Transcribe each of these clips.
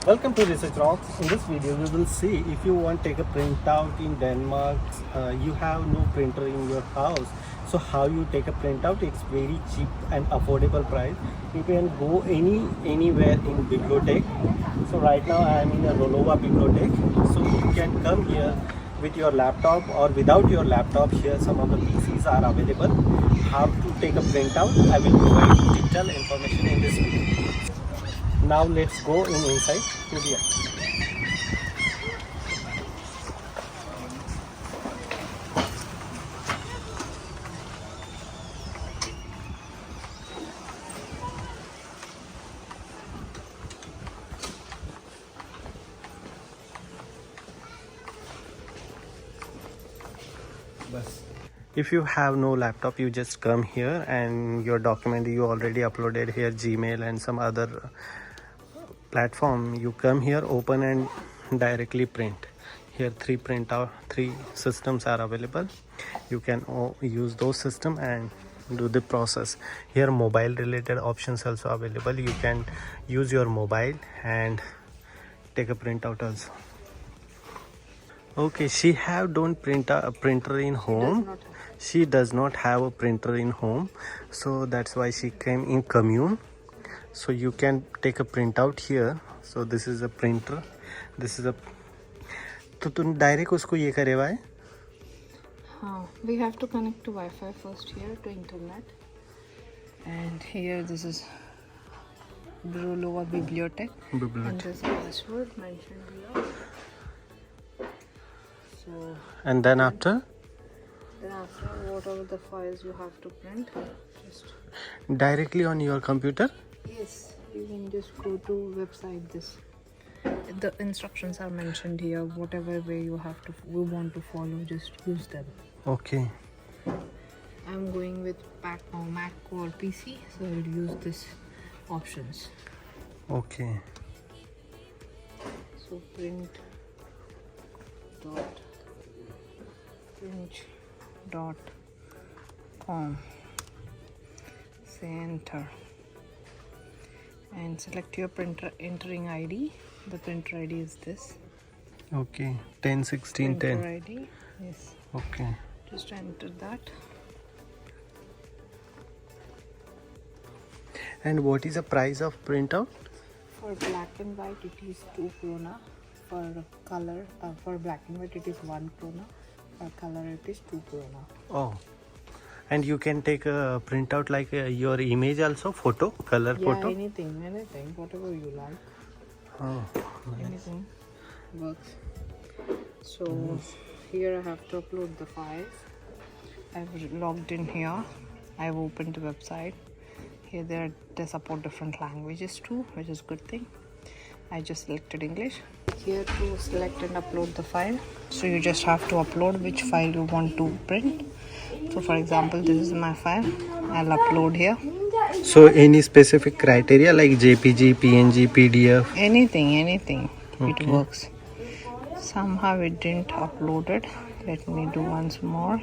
Welcome to Research Rocks. In this video, we will see if you want to take a printout in Denmark, you have no printer in your house. So how you take a printout? It's very cheap and affordable price. You can go anywhere in bibliothèque. So right now I am in a Rolova bibliothèque. So you can come here with your laptop or without your laptop. Here some of the PCs are available. How to take a printout? I will provide detailed information in this video. Now let's go inside studio. If you have no laptop, you just come here and your document you already uploaded here, Gmail and some other platform, you come here, open and directly print. Here three systems are available. You can use those system and do the process. Here mobile related options also available. You can use your mobile and take a printout also. Okay, she have don't print a printer in home. She does not have a printer in home, so that's why she came in commune. So you can take a printout here. So this is a printer. This is a. तो तुम direct उसको ये करे हुआ है? हाँ, we have to connect to Wi-Fi first here to internet. And here this is Rolova bibliothèque. And there's a password mentioned here. So. And then after? Then after, whatever the files you have to print, just. Directly on your computer? Yes, you can just go to website this. The instructions are mentioned here. Whatever way you want to follow, just use them. Okay. I'm going with Mac or PC, so I'll use this options. Okay. So print dot com. Say enter and select your printer entering ID. The printer ID is this. Okay, 101610. Printer ID, yes. Okay. Just enter that. And what is the price of printout? For black and white, it is 2 krona. For color, for black and white, it is 1 krona. For color, it is 2 krona. Oh. And you can take a printout like your image also, photo, color photo? Yeah, anything, whatever you like. Oh, nice. Anything works. So here I have to upload the files. I've logged in here. I've opened the website. Here they support different languages too, which is good thing. I just selected English. Here to select and upload the file. So you just have to upload which file you want to print. So for example, this is my file. I'll upload here. So any specific criteria like JPG, PNG, PDF? Anything. Okay. It works. Somehow it didn't upload it. Let me do once more.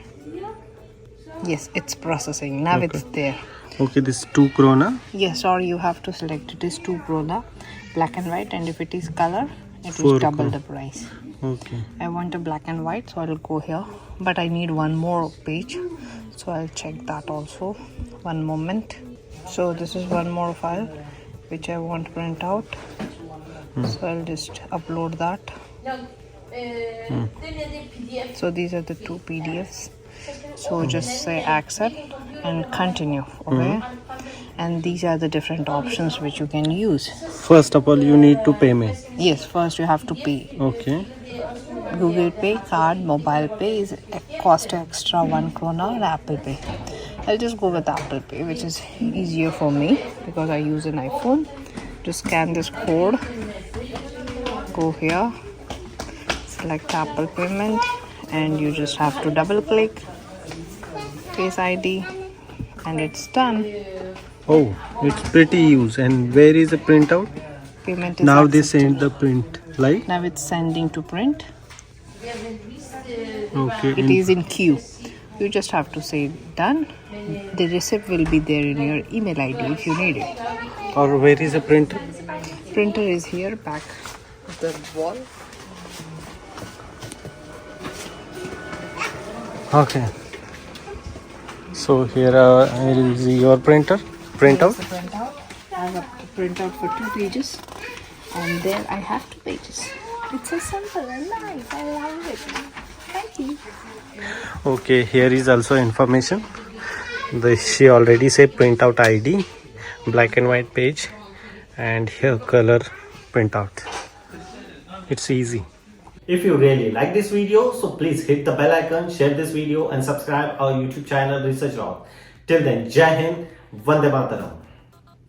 Yes, it's processing. Now It's there. Okay, this is 2 krona? Yes, or you have to select it is 2 krona, black and white, and if it is color, it Four is double krona. the price. Okay. I want a black and white, so I'll go here. But I need one more page, so I'll check that also. One moment. So this is one more file which I want to print out. So I'll just upload that. So these are the 2 PDFs. So just say accept and continue. Okay. And these are the different options which you can use. First of all, you need to pay me. Yes, first you have to pay. Okay. Google Pay, card, mobile pay is cost extra 1 krona, or Apple Pay. I'll just go with Apple Pay, which is easier for me because I use an iPhone. Just scan this code, go here, select Apple Payment, and you just have to double click, Face ID, and it's done. Oh, it's pretty easy. And where is the printout? Payment is Now accepted. they send the print, like? Now it's sending to print. Okay. It is in queue. You just have to say done. The receipt will be there in your email ID if you need it. Or where is the printer? printer is here, back of the wall. Okay. So here is your printer printout. Here's the printout. I have to print out for 2 pages, and there I have 2 pages. It's so simple and nice. I love it. Thank you. Okay, here is also information. She already say printout ID, black and white page, and here color printout. It's easy. If you really like this video, so please hit the bell icon, share this video and subscribe our YouTube channel Research Rock. Till then, Jai Hind, Vande Mataram.